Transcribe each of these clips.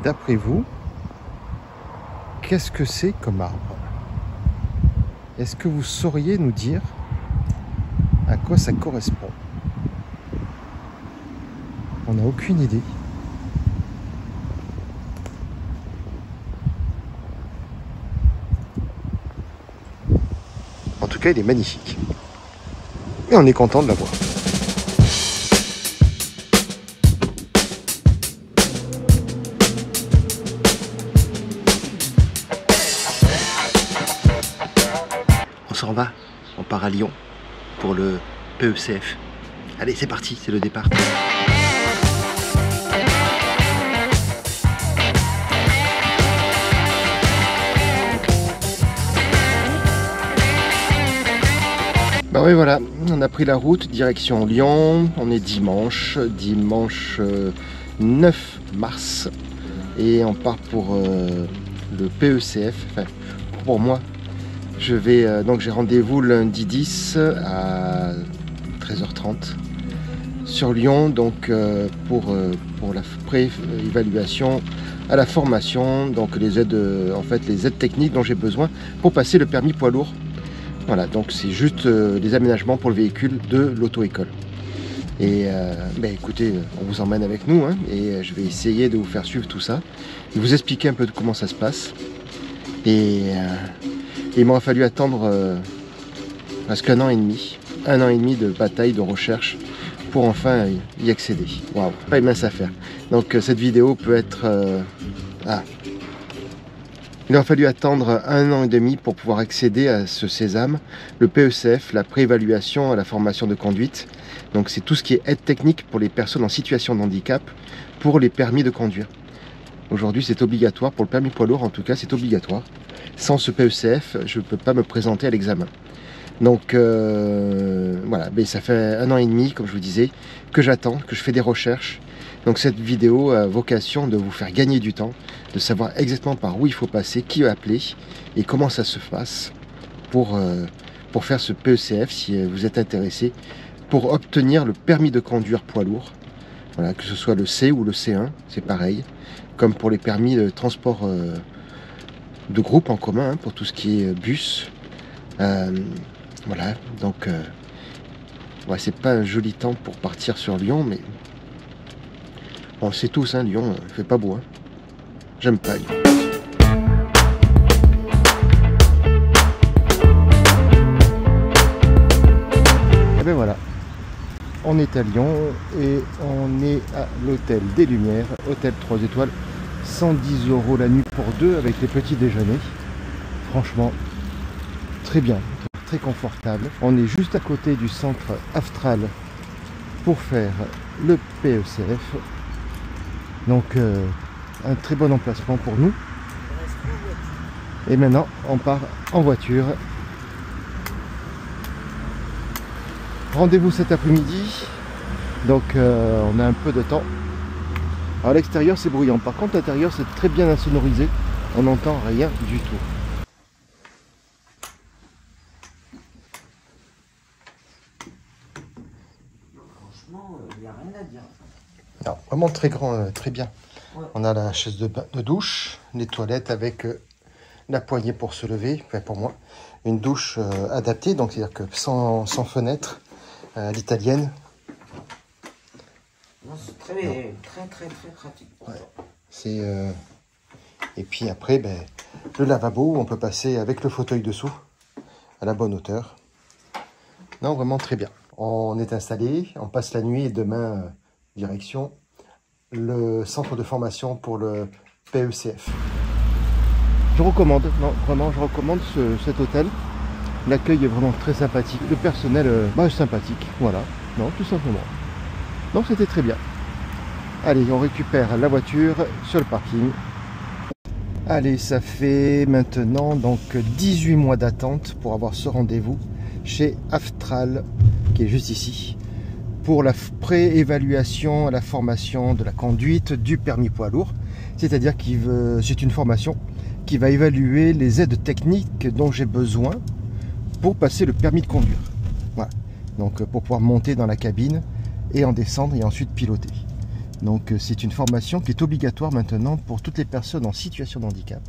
d'après vous, qu'est-ce que c'est comme arbre? Est-ce que vous sauriez nous dire à quoi ça correspond? On n'a aucune idée. En tout cas, il est magnifique. Et on est content de l'avoir. On s'en va, on part à Lyon pour le PECF. Allez, c'est parti, c'est le départ. Bah oui, voilà, on a pris la route direction Lyon. On est dimanche 9 mars et on part pour le PECF. Enfin, pour moi, je vais donc j'ai rendez-vous lundi 10 à 13h30 sur Lyon, donc pour la pré-évaluation à la formation, donc les aides, en fait les aides techniques dont j'ai besoin pour passer le permis poids lourd. Voilà, donc c'est juste des aménagements pour le véhicule de l'auto-école. Et écoutez, on vous emmène avec nous, hein, et je vais essayer de vous faire suivre tout ça, et vous expliquer un peu de comment ça se passe. Et il m'aura fallu attendre presque un an et demi de bataille, de recherche, pour enfin y accéder. Waouh, pas une mince affaire. Donc cette vidéo peut être... Il aura fallu attendre un an et demi pour pouvoir accéder à ce sésame, le PECF, la préévaluation à la formation de conduite. Donc c'est tout ce qui est aide technique pour les personnes en situation de handicap, pour les permis de conduire. Aujourd'hui c'est obligatoire, pour le permis poids lourd en tout cas c'est obligatoire. Sans ce PECF, je ne peux pas me présenter à l'examen. Donc voilà, mais ça fait un an et demi, comme je vous disais, que j'attends, que je fais des recherches. Donc cette vidéo a vocation de vous faire gagner du temps, de savoir exactement par où il faut passer, qui appeler et comment ça se passe pour faire ce PECF si vous êtes intéressé, pour obtenir le permis de conduire poids lourd. Voilà, que ce soit le C ou le C1, c'est pareil, comme pour les permis de transport de groupe en commun, hein, pour tout ce qui est bus. Voilà, donc ouais, c'est pas un joli temps pour partir sur Lyon, mais on le sait tous, hein, Lyon, il fait pas beau. Hein. J'aime pas Lyon. Et ben voilà, on est à Lyon et on est à l'hôtel des Lumières, hôtel 3 étoiles, 110 € la nuit pour deux avec les petits déjeuners. Franchement, très bien, très confortable. On est juste à côté du centre Aftral pour faire le PECF. Donc un très bon emplacement pour nous. Et maintenant on part en voiture. Rendez-vous cet après-midi. Donc on a un peu de temps. Alors l'extérieur c'est bruyant. Par contre l'intérieur c'est très bien insonorisé. On n'entend rien du tout. Franchement, il n'y a rien à dire. Non, vraiment très grand, très bien. Ouais. On a la chaise de douche, les toilettes avec la poignée pour se lever, enfin pour moi. Une douche adaptée, donc c'est-à-dire que sans fenêtre, à l'italienne. C'est très pratique. Ouais. C'est et puis après, le lavabo, on peut passer avec le fauteuil dessous, à la bonne hauteur. Non, vraiment très bien. On est installé, on passe la nuit et demain, direction le centre de formation pour le PECF. Je recommande, non, vraiment je recommande cet hôtel. L'accueil est vraiment très sympathique, le personnel est sympathique, voilà, non, tout simplement. Donc c'était très bien. Allez, on récupère la voiture sur le parking. Allez, ça fait maintenant donc 18 mois d'attente pour avoir ce rendez-vous chez Aftral, qui est juste ici, pour la pré-évaluation à la formation de la conduite du permis poids lourd. C'est-à-dire que c'est une formation qui va évaluer les aides techniques dont j'ai besoin pour passer le permis de conduire. Voilà. Donc pour pouvoir monter dans la cabine et en descendre et ensuite piloter. Donc c'est une formation qui est obligatoire maintenant pour toutes les personnes en situation de handicap.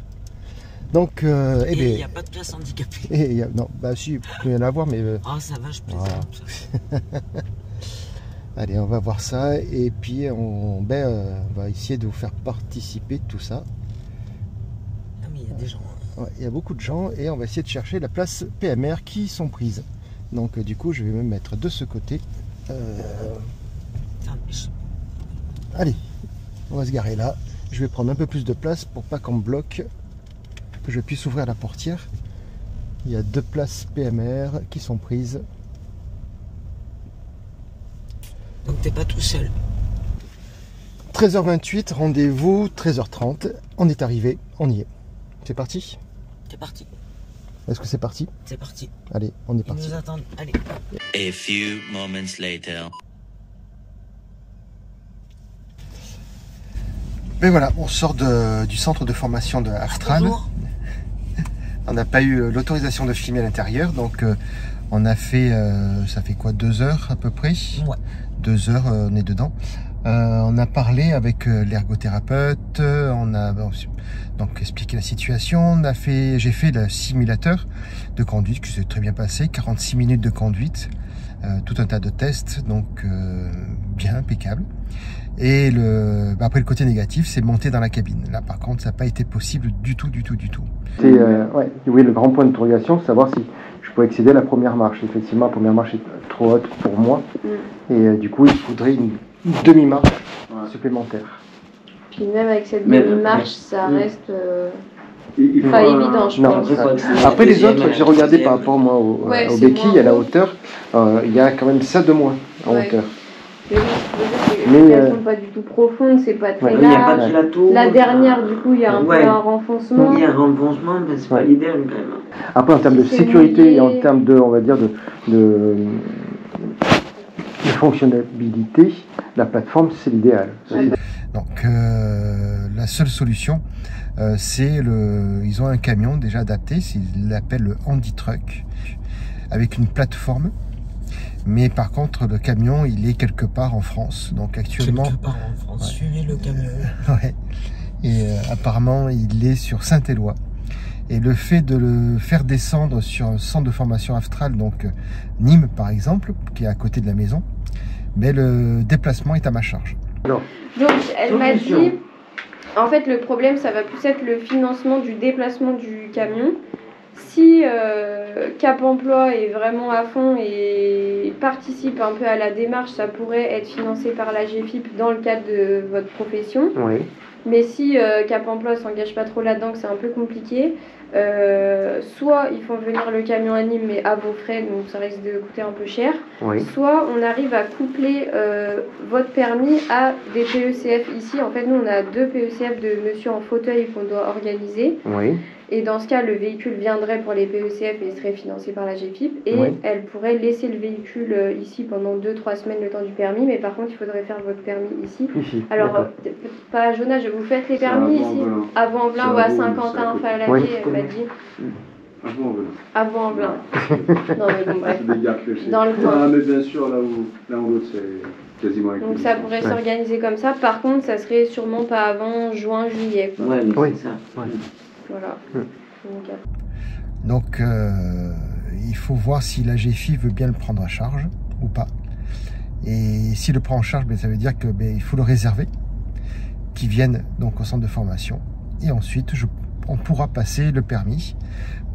Donc, et il n'y a pas de place handicapée. Non, bah si, il peut y en avoir, mais... Ah, ça va, je plaisante. Allez, on va voir ça, et puis on va essayer de vous faire participer de tout ça. Ah, mais il y a des gens. Ouais, il y a beaucoup de gens, et on va essayer de chercher la place PMR qui sont prises. Donc du coup, je vais me mettre de ce côté. Allez, on va se garer là. Je vais prendre un peu plus de place pour pas qu'on me bloque, que je puisse ouvrir la portière. Il y a 2 places PMR qui sont prises. Donc t'es pas tout seul. 13h28, rendez-vous 13h30. On est arrivé, on y est. C'est parti? C'est parti. Est-ce que c'est parti? C'est parti. Allez, on est Ils parti. nous attendent. Allez. A few moments later. Mais voilà, on sort du centre de formation de Aftral. Bonjour. On n'a pas eu l'autorisation de filmer à l'intérieur, donc on a fait, ça fait quoi, 2 heures à peu près? Ouais. 2 heures, on est dedans. On a parlé avec l'ergothérapeute, on a donc expliqué la situation. J'ai fait le simulateur de conduite qui s'est très bien passé, 46 minutes de conduite, tout un tas de tests, donc bien impeccable. Et après le côté négatif, c'est monter dans la cabine. Là par contre, ça n'a pas été possible du tout. C'est oui, le grand point d'interrogation, savoir si je peux accéder à la première marche. Effectivement, la première marche est trop haute pour moi. Et du coup, il faudrait une demi-marche supplémentaire. Puis même avec cette demi-marche, ça reste pas évident, je non, pense. Après les autres, j'ai regardé par rapport moi au béquille, à la hauteur, il y a quand même ça de moins en hauteur. Mais elles sont pas du tout profondes, c'est pas très large. La dernière, du coup, il y a un peu un renfoncement. Il y a un renfoncement, mais c'est pas l'idéal quand même. Après, en termes de sécurité et en termes de, on va dire, de fonctionnalité, la plateforme, c'est l'idéal. Donc, la seule solution, c'est ils ont un camion déjà adapté, ils l'appellent le Handy Truck, avec une plateforme. Mais par contre, le camion, il est quelque part en France. Donc actuellement... Quelque part en France, suivez le camion. Ouais. Et apparemment, il est sur Saint-Éloi. Et le fait de le faire descendre sur un centre de formation Aftral, donc Nîmes par exemple, qui est à côté de la maison, mais le déplacement est à ma charge. Alors, donc elle m'a dit, en fait le problème ça va plus être le financement du déplacement du camion. Si Cap Emploi est vraiment à fond et participe un peu à la démarche, ça pourrait être financé par la GFIP dans le cadre de votre profession. Oui. Mais si Cap Emploi ne s'engage pas trop là-dedans, que c'est un peu compliqué, soit ils font venir le camion à Nîmes mais à vos frais, donc ça risque de coûter un peu cher, soit on arrive à coupler votre permis à des PECF ici. En fait, nous on a 2 PECF de monsieur en fauteuil qu'on doit organiser. Oui. Et dans ce cas, le véhicule viendrait pour les PECF et serait financé par la GFIP. Et elle pourrait laisser le véhicule ici pendant 2-3 semaines le temps du permis. Mais par contre, il faudrait faire votre permis ici. Alors, pas à Jonage, vous faites les permis ici avant Envelin ou à Saint-Quentin, Fallavier, elle m'a dit. Avant Envelin. Non, mais bon, bref. Dans le temps. Ah, mais bien sûr, là où l'autre, c'est quasiment avec. Donc ça pourrait s'organiser comme ça. Par contre, ça serait sûrement pas avant juin, juillet. Quoi. Ouais, mais c'est ça. Voilà. Donc, il faut voir si la GFI veut bien le prendre en charge ou pas. Et s'il le prend en charge, ça veut dire que il faut le réserver, qu'il vienne donc au centre de formation. Et ensuite, on pourra passer le permis.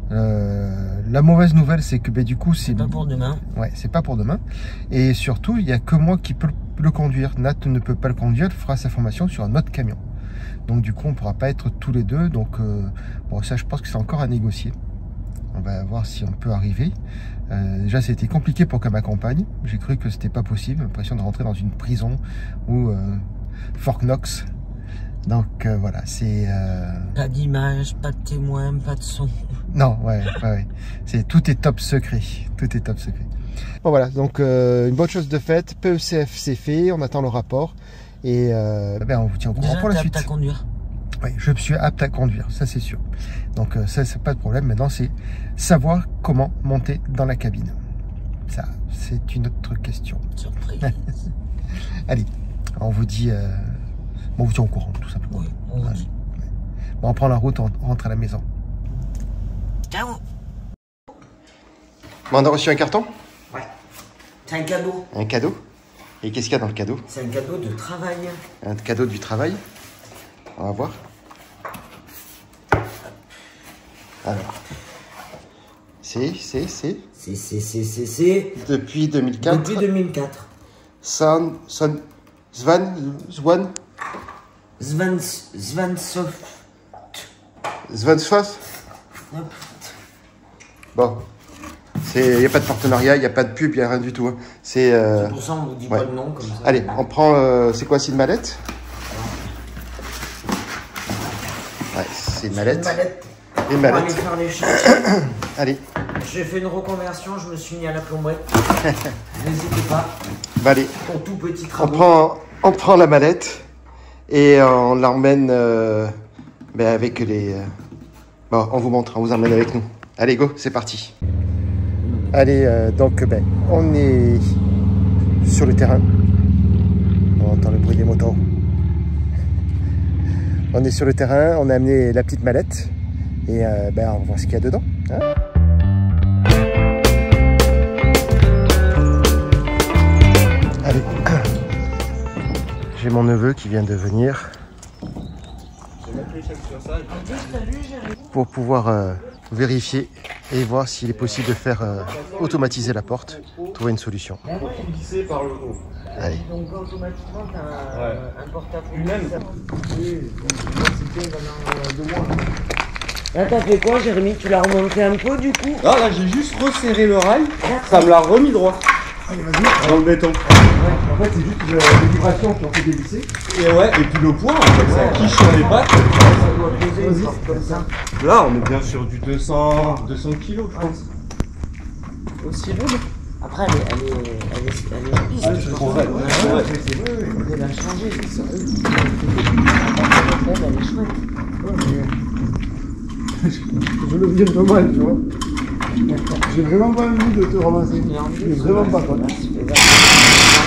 La mauvaise nouvelle, c'est que du coup, c'est pas pour demain. Ouais, c'est pas pour demain. Et surtout, il n'y a que moi qui peux le conduire. Nat ne peut pas le conduire, il fera sa formation sur un autre camion. Donc du coup, on ne pourra pas être tous les deux. Donc bon, ça, je pense que c'est encore à négocier. On va voir si on peut arriver. Déjà, c'était compliqué pour qu'elle m'accompagne. J'ai cru que c'était pas possible. J'ai l'impression de rentrer dans une prison ou Fort Knox. Donc voilà, c'est... Pas d'image, pas de témoin, pas de son. Non, ouais. Tout est top secret. Tout est top secret. Bon voilà, donc une bonne chose de faite. PECF, c'est fait. On attend le rapport. Et on vous tient au courant pour la suite. Apte à conduire. Oui, je suis apte à conduire, ça c'est sûr. Donc ça, c'est pas de problème. Maintenant, c'est savoir comment monter dans la cabine. Ça, c'est une autre question. Surprise. Allez, On vous dit, bon, on vous tient au courant, tout simplement. Oui, on vous dit. Bon, on prend la route, on rentre à la maison. Ciao. Bon, on a reçu un carton? Ouais. C'est un cadeau. Un cadeau? Et qu'est-ce qu'il y a dans le cadeau? C'est un cadeau de travail. Un cadeau du travail? On va voir. Alors. C'est. Depuis 2004. Depuis 2004. Svansfoss. Bon. Il n'y a pas de partenariat, il n'y a pas de pub, il n'y a rien du tout. Hein. C'est pour ça on vous dit pas de nom comme ça. Allez, on prend. C'est quoi, c'est une mallette? Ouais, c'est une mallette. Une mallette. On va aller faire les chantiers. Allez. J'ai fait une reconversion, je me suis mis à la plomberie. N'hésitez pas. Bah allez. Pour tout petit travaux. On prend la mallette et on l'emmène avec les. Bon, on vous montre, on vous emmène avec nous. Allez, go, c'est parti. Allez, donc on est sur le terrain. On entend le bruit des motos. On est sur le terrain, on a amené la petite mallette et on va voir ce qu'il y a dedans. Hein. Allez, j'ai mon neveu qui vient de venir pour pouvoir vérifier et voir s'il est possible de faire automatiser la porte, trouver une solution. Glisser par le haut. Allez. Donc automatiquement, tu as un porte-à-faux. Là, t'as fait quoi, Jérémy? Tu l'as remonté un peu du coup? Non, là j'ai juste resserré le rail, ça me l'a remis droit. Allez, vas-y. Dans le béton. En fait, c'est juste les vibrations qui ont fait dévisser. Et ouais, et puis le poids, en fait, ça quiche sur les pattes. Ça doit peser une porte comme ça. Là, on est bien sur du 200 kilos, je pense. Aussi lourde. Après, elle est piste. C'est trop vrai. Elle a changé. Elle est chouette. Je le viens de mal, tu vois. J'ai vraiment pas envie de te ramasser. J'ai vraiment pas quoi. On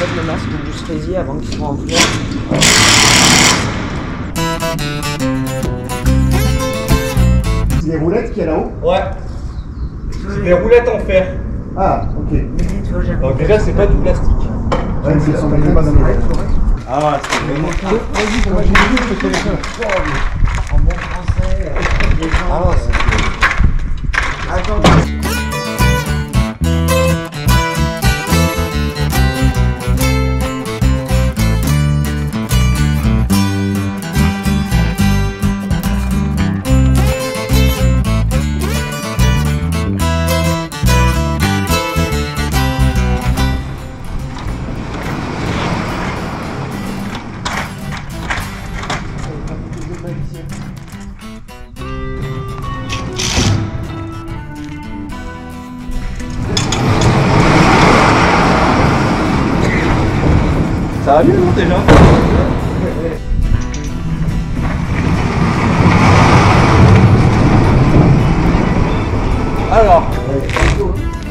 enlève le masque du fraisier avant qu'il soit en fleurs. C'est les roulettes qu'il y a là-haut? Ouais. C'est des roulettes en fer. Ah, ok. Donc déjà, c'est pas du plastique. Ouais, mais ça ne pas dans les Ah, c'est vraiment... Vas-y, moi j'ai vu que c'était ça. En bon français, les gens... Ah, Attends. Ça va mieux, non, déjà? Alors,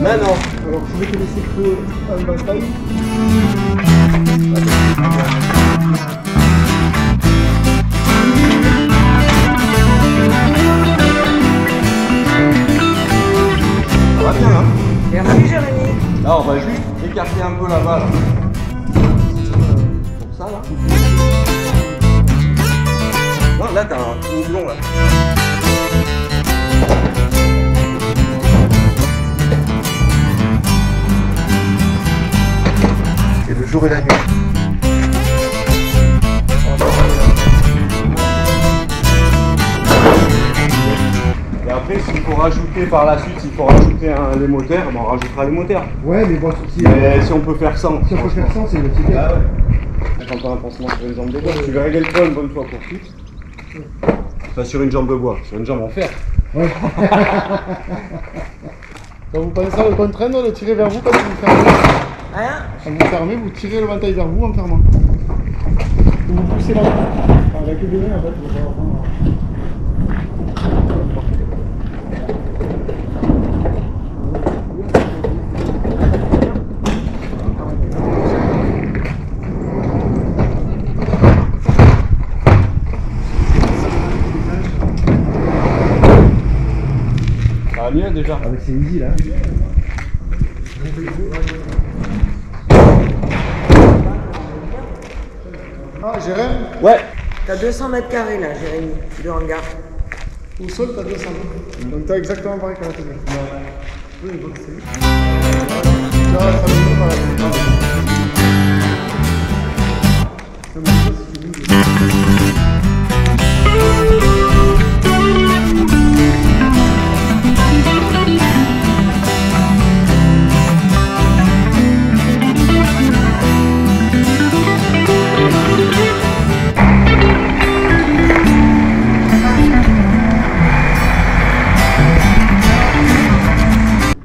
maintenant. Alors, je vais te laisser creux un bataille. Ça va bien, hein? Merci, Jérémy. Là, on va juste écarter un peu là-bas. Là. Comme ça, là. Non, là, t'as un trou blond, là. c'est le jour et la nuit. Et après, s'il faut rajouter par la suite, s'il faut rajouter les moteurs, ben, on rajoutera les moteurs. Ouais, mais bon, si on peut faire sans. on peut faire ça, c'est le ticket. Ah ouais. Quand on a un pansement sur une jambe de bois, tu vas régler le poids une bonne fois pour toutes. Enfin, sur une jambe de bois, sur une jambe en fer. Ouais. Quand vous pensez à le contraindre, le tirer vers vous quand vous fermez. Hein? Quand vous fermez, vous tirez le ventail vers vous en fermant. Vous poussez la main. Enfin, la queue de nez, en fait, vous allez avoir... va mieux déjà. Ah, mais c'est easy là. Ah, Jérém, Ouais. T'as 200 mètres carrés là, Jérémy, de hangar. au sol, t'as 200. Donc t'as exactement pareil qu'à la télé. Oui, donc c'est. Là, ça me dit par la télé. Ça me dit pas si tu veux.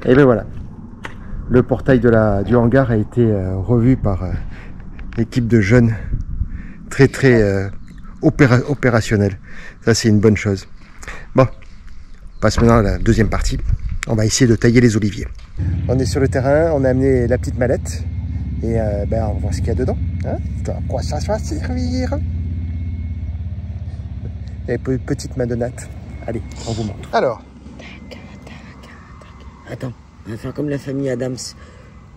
Et bien voilà, le portail du hangar a été revu par l'équipe de jeunes très opérationnels. Ça c'est une bonne chose. Bon, on passe maintenant à la deuxième partie. On va essayer de tailler les oliviers. On est sur le terrain, on a amené la petite mallette et on va voir ce qu'il y a dedans. Hein, à quoi ça va servir? Et petite madonnate. Allez, on vous montre. Alors. Attends, on va faire comme la famille Adams.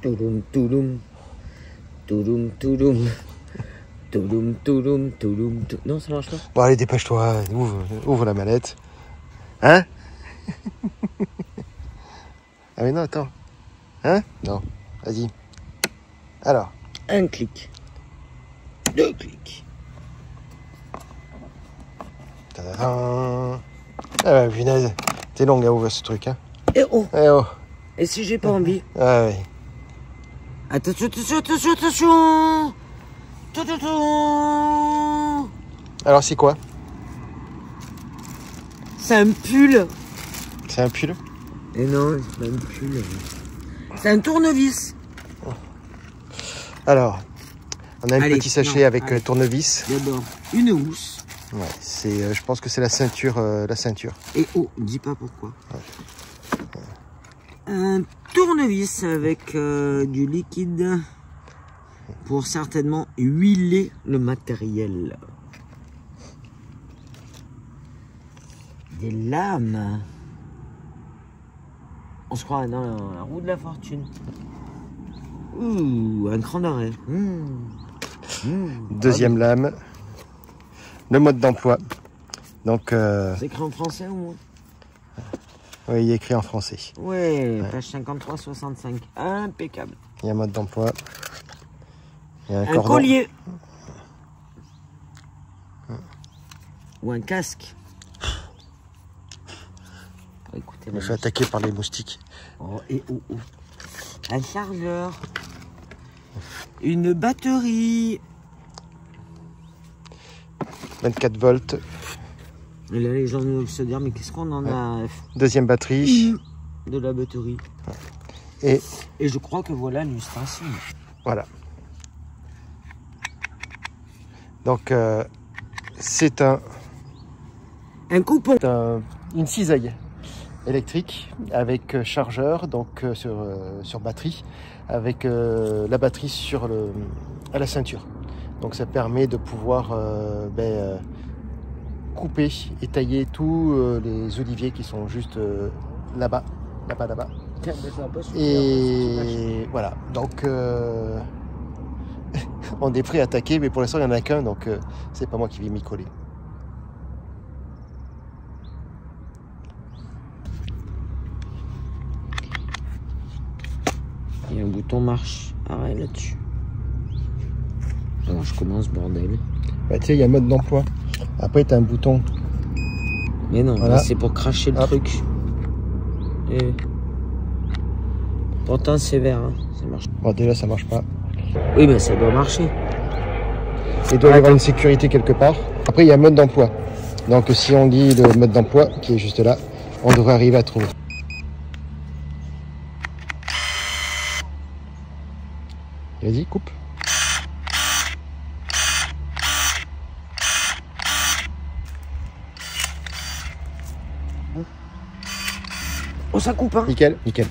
Touloum, touloum. Touloum, touloum. Touloum, touloum, touloum. Non, ça marche pas. Bon, allez, dépêche-toi. Ouvre la mallette. Hein? Ah, mais non, attends. Hein? Non. Vas-y. Alors. Un clic. Deux clics. Tadadam. Ah, bah, punaise. T'es longue à ouvrir ce truc, hein? Et oh! Eh oh! Et si j'ai pas envie? Ah, ouais. Attention, attention, attention, attention! Attention! Alors, c'est quoi? C'est un pull! C'est un pull? Et non, c'est pas un pull. C'est un tournevis! Alors, on a un Allez, petit sachet non, avec allez. tournevis. D'abord, une housse. Ouais, c'est, je pense que c'est la ceinture, Et oh, dis pas pourquoi. Un tournevis avec du liquide pour certainement huiler le matériel. Des lames. On se croit dans la roue de la fortune. Ouh, un cran d'arrêt. Deuxième lame. Le mode d'emploi. Donc, C'est écrit en français ou? oui, il est écrit en français. Ouais, page 53-65. Impeccable. Il y a un mode d'emploi. Il y a un Un cordon. collier. Ou un casque. Écoutez, Je me fais attaquer par les moustiques. oh, et oh, oh. Un chargeur. Une batterie. 24 volts. Et là, les gens doivent se dire, mais qu'est-ce qu'on en a Deuxième batterie. de la batterie. Et Et je crois que voilà l'illustration. voilà. Donc, c'est Un coupon. une cisaille électrique avec chargeur, donc sur batterie, avec la batterie à la ceinture. Donc ça permet de pouvoir couper et tailler tous les oliviers qui sont juste là-bas. Et voilà, donc on est prêt à attaquer, mais pour l'instant il n'y en a qu'un, donc c'est pas moi qui vais m'y coller. Il y a un bouton marche arrêt là-dessus. Alors je commence bordel. Bah, tu sais, il y a mode d'emploi. Après, tu as un bouton. Mais non, Voilà. là, c'est pour cracher le Hop. truc. Et... Pourtant c'est vert, hein. Ça marche. Bon, déjà, ça marche pas. Oui, mais ça doit marcher. Il doit y avoir une sécurité quelque part. Après, il y a mode d'emploi. Donc, si on lit le mode d'emploi, qui est juste là, on devrait arriver à trouver. Vas-y, coupe. Oh, ça coupe, hein. Nickel, nickel.